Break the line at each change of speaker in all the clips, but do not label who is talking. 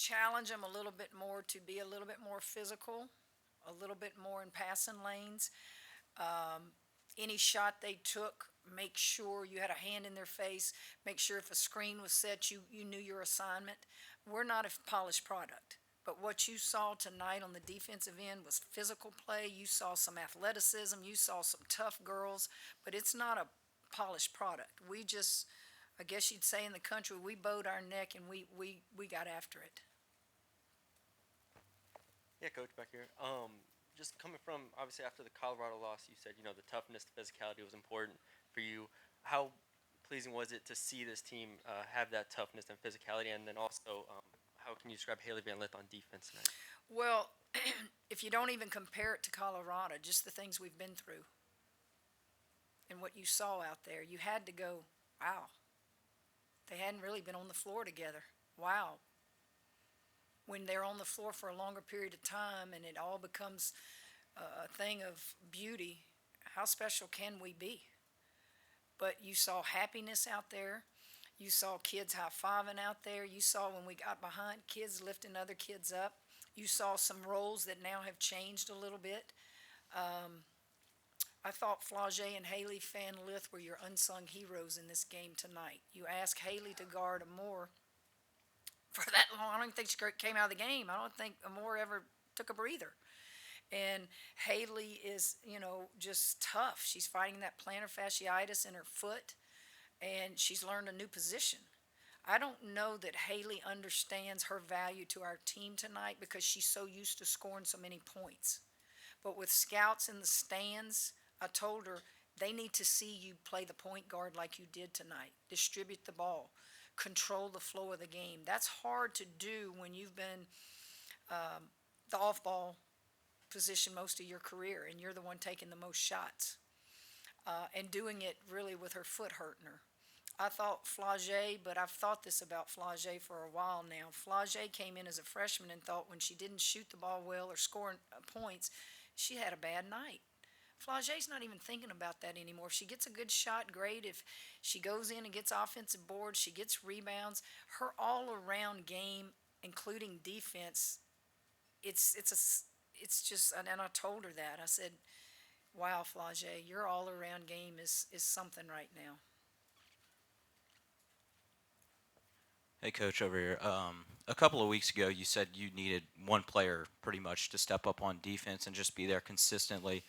challenge them a little bit more to be a little bit more physical, a little bit more in passing lanes. Any shot they took, make sure you had a hand in their face. Make sure if a screen was set, you knew your assignment. We're not a polished product. But what you saw tonight on the defensive end was physical play. You saw some athleticism. You saw some tough girls. But it's not a polished product. We just, I guess you'd say in the country, we bowed our neck and we got after it.
Yeah, coach, back here. Just coming from obviously after the Colorado loss, you said the toughness, the physicality was important for you. How pleasing was it to see this team have that toughness and physicality, and then also how can you describe Haley Van Lith on defense tonight?
Well, if you don't even compare it to Colorado, just the things we've been through and what you saw out there, you had to go, wow, they hadn't really been on the floor together. Wow. When they're on the floor for a longer period of time and it all becomes a thing of beauty, how special can we be? But you saw happiness out there. You saw kids high-fiving out there. You saw when we got behind, kids lifting other kids up. You saw some roles that now have changed a little bit. I thought Flau'jae and Haley Van Lith were your unsung heroes in this game tonight. You asked Haley to guard Amore for that long. I don't even think she came out of the game. I don't think Amore ever took a breather. And Haley is, just tough. She's fighting that plantar fasciitis in her foot, and she's learned a new position. I don't know that Haley understands her value to our team tonight because she's so used to scoring so many points. But with scouts in the stands, I told her they need to see you play the point guard like you did tonight. Distribute the ball. Control the flow of the game. That's hard to do when you've been the off-ball position most of your career and you're the one taking the most shots and doing it really with her foot hurting her. I thought Flau'jae, but I've thought this about Flau'jae for a while now. Flau'jae came in as a freshman and thought when she didn't shoot the ball well or score points, she had a bad night. Flau'jae's not even thinking about that anymore. If she gets a good shot, great. If she goes in and gets offensive boards, she gets rebounds. Her all-around game, including defense, it's just. And I told her that. I said, "Wow, Flau'jae, your all-around game is something right now."
Hey, Coach, over here. A couple of weeks ago, you said you needed one player pretty much to step up on defense and just be there consistently.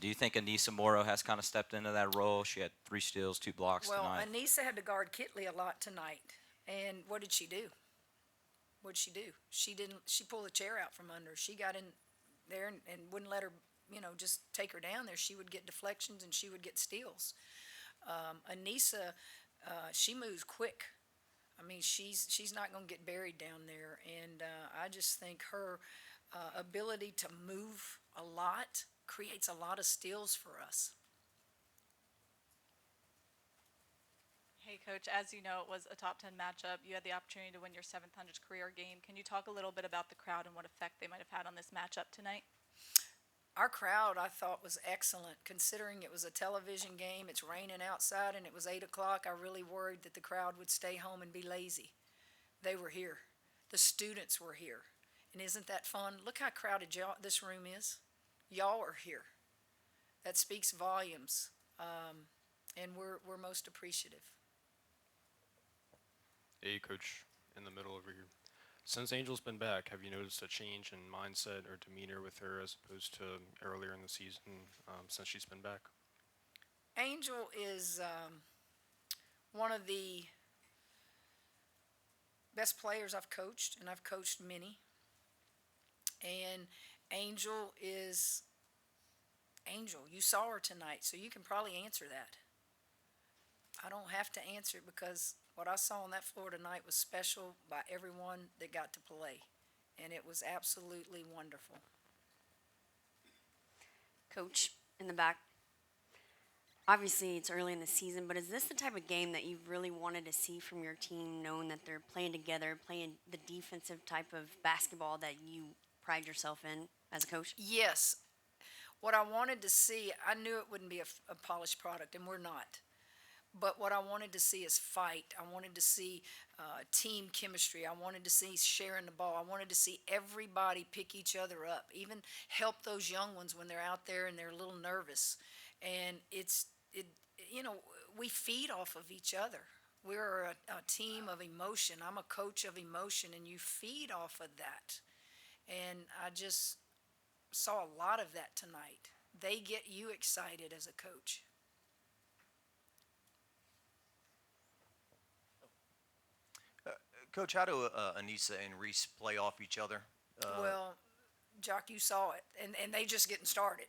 Do you think Anissa Morrow has kind of stepped into that role? She had 3 steals, 2 blocks
Well,
tonight.
Anissa had to guard Kitley a lot tonight. And what did she do? What did she do? She didn't. She pulled a chair out from under her. She got in there and wouldn't let her, just take her down there. She would get deflections and she would get steals. Anissa, she moves quick. I mean, she's not going to get buried down there. And I just think her ability to move a lot creates a lot of steals for us.
Hey, Coach, as you know, it was a top 10 matchup. You had the opportunity to win your 700th career game. Can you talk a little bit about the crowd and what effect they might have had on this matchup tonight?
Our crowd, I thought, was excellent. Considering it was a television game, it's raining outside, and it was 8 o'clock, I really worried that the crowd would stay home and be lazy. They were here. The students were here. And isn't that fun? Look how crowded this room is. Y'all are here. That speaks volumes. And we're most appreciative.
Hey, Coach, in the middle over here. Since Angel's been back, have you noticed a change in mindset or demeanor with her as opposed to earlier in the season since she's been back?
Angel is one of the best players I've coached, and I've coached many. And Angel is Angel. You saw her tonight, so you can probably answer that. I don't have to answer it because what I saw on that floor tonight was special by everyone that got to play. And it was absolutely wonderful.
Coach, in the back, obviously it's early in the season, but is this the type of game that you've really wanted to see from your team, knowing that they're playing together, playing the defensive type of basketball that you pride yourself in as a coach?
Yes. What I wanted to see, I knew it wouldn't be a polished product, and we're not. But what I wanted to see is fight. I wanted to see team chemistry. I wanted to see sharing the ball. I wanted to see everybody pick each other up, even help those young ones when they're out there and they're a little nervous. And you know, we feed off of each other. We're a team of emotion. I'm a coach of emotion, and you feed off of that. And I just saw a lot of that tonight. They get you excited as a coach.
Coach, how do Anissa and Reese play off each other?
Well, Jock, you saw it, and they just getting started.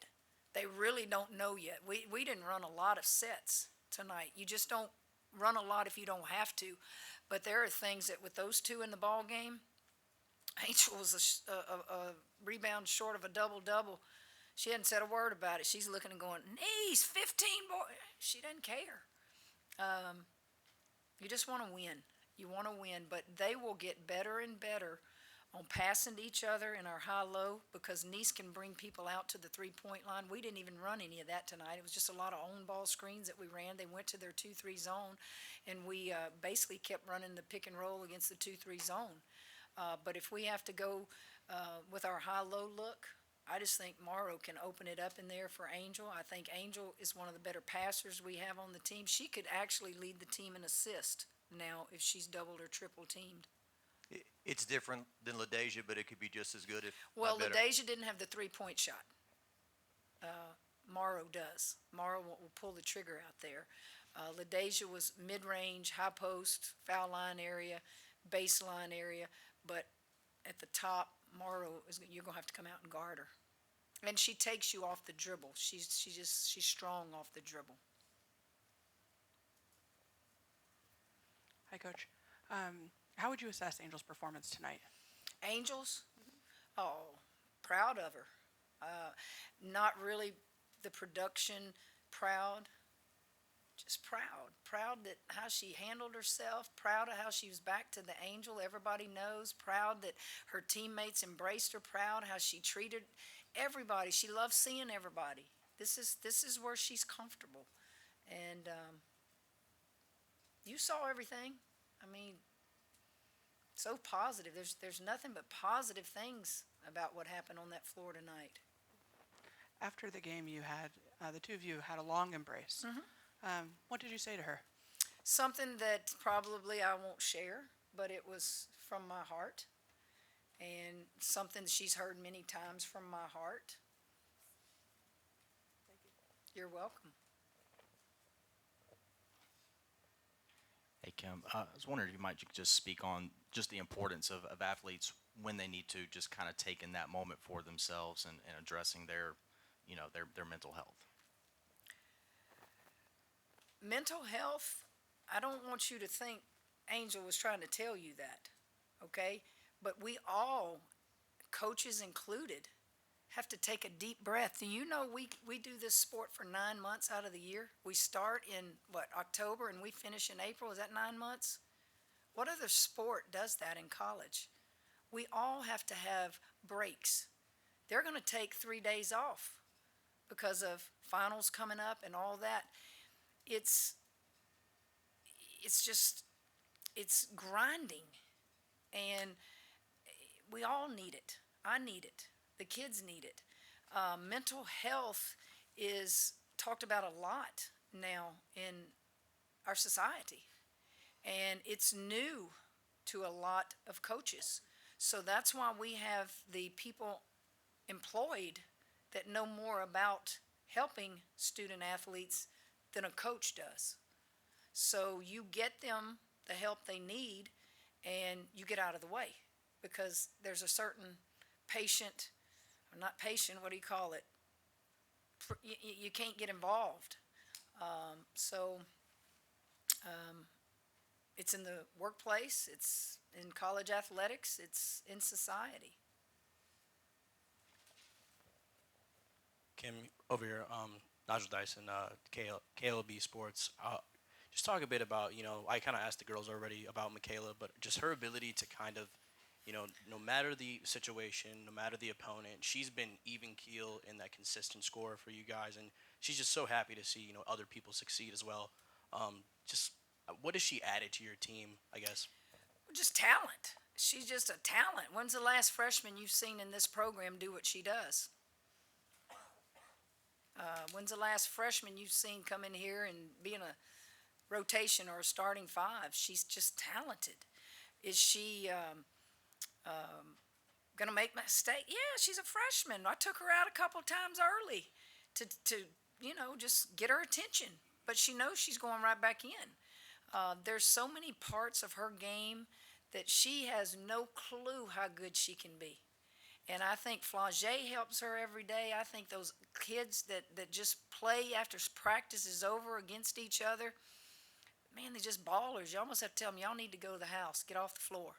They really don't know yet. We didn't run a lot of sets tonight. You just don't run a lot if you don't have to. But there are things that with those two in the ball game, Angel was a rebound short of a double-double. She hadn't said a word about it. She's looking and going, knees, 15 boy. She doesn't care. You just want to win. You want to win, but they will get better and better on passing to each other in our high-low because Nice can bring people out to the three-point line. We didn't even run any of that tonight. It was just a lot of own-ball screens that we ran. They went to their 2-3 zone, and we basically kept running the pick and roll against the 2-3 zone. But if we have to go with our high-low look, I just think Morrow can open it up in there for Angel. I think Angel is one of the better passers we have on the team. She could actually lead the team in assist now if she's doubled or triple teamed.
It's different than LaDeja, but it could be just as good if
Well,
not better.
LaDeja didn't have the three-point shot. Morrow does. Morrow will pull the trigger out there. LaDeja was mid-range, high post, foul line area, baseline area, but at the top, Morrow you're gonna have to come out and guard her, and she takes you off the dribble. She's strong off the dribble.
Hi, Coach. How would you assess Angel's performance tonight?
Angels, oh, proud of her. Not really the production proud, just proud that how she handled herself, proud of how she was back to the Angel. Everybody knows, proud that her teammates embraced her, proud how she treated everybody. She loves seeing everybody. This is where she's comfortable, and you saw everything. I mean, so positive. There's nothing but positive things about what happened on that floor tonight.
After the game, you had the two of you had a long embrace. What did you say to her?
Something that probably I won't share, but it was from my heart, and something she's heard many times from my heart. You're welcome.
Hey, Kim, I was wondering if you might just speak on just the importance of athletes when they need to just kind of take in that moment for themselves and addressing their, their mental health.
Mental health, I don't want you to think Angel was trying to tell you that, okay? But we all, coaches included, have to take a deep breath. Do you know we do this sport for 9 months out of the year? We start in, October, and we finish in April? Is that 9 months? What other sport does that in college? We all have to have breaks. They're going to take 3 days off because of finals coming up and all that. It's grinding, and we all need it. I need it. The kids need it. Mental health is talked about a lot now in our society, and it's new to a lot of coaches. So that's why we have the people employed that know more about helping student athletes than a coach does. So you get them the help they need, and you get out of the way, because there's a certain patient, or not patient, what do you call it? You can't get involved. It's in the workplace, it's in college athletics, it's in society.
Kim, over here, Nigel Dyson, KLB Sports. Just talk a bit about, I kind of asked the girls already about Michaela, but just her ability to kind of, no matter the situation, no matter the opponent, she's been even keel in that consistent score for you guys, and she's just so happy to see, other people succeed as well. just what has she added to your team? I guess.
Just talent. She's just a talent. When's the last freshman you've seen in this program do what she does? When's the last freshman you've seen come in here and be in a rotation or a starting five? She's just talented. Is she going to make mistakes? Yeah, she's a freshman. I took her out a couple times early to just get her attention. But she knows she's going right back in. There's so many parts of her game that she has no clue how good she can be. And I think Flagey helps her every day. I think those kids that just play after practice is over against each other, man, they're just ballers. You almost have to tell them, y'all need to go to the house, get off the floor.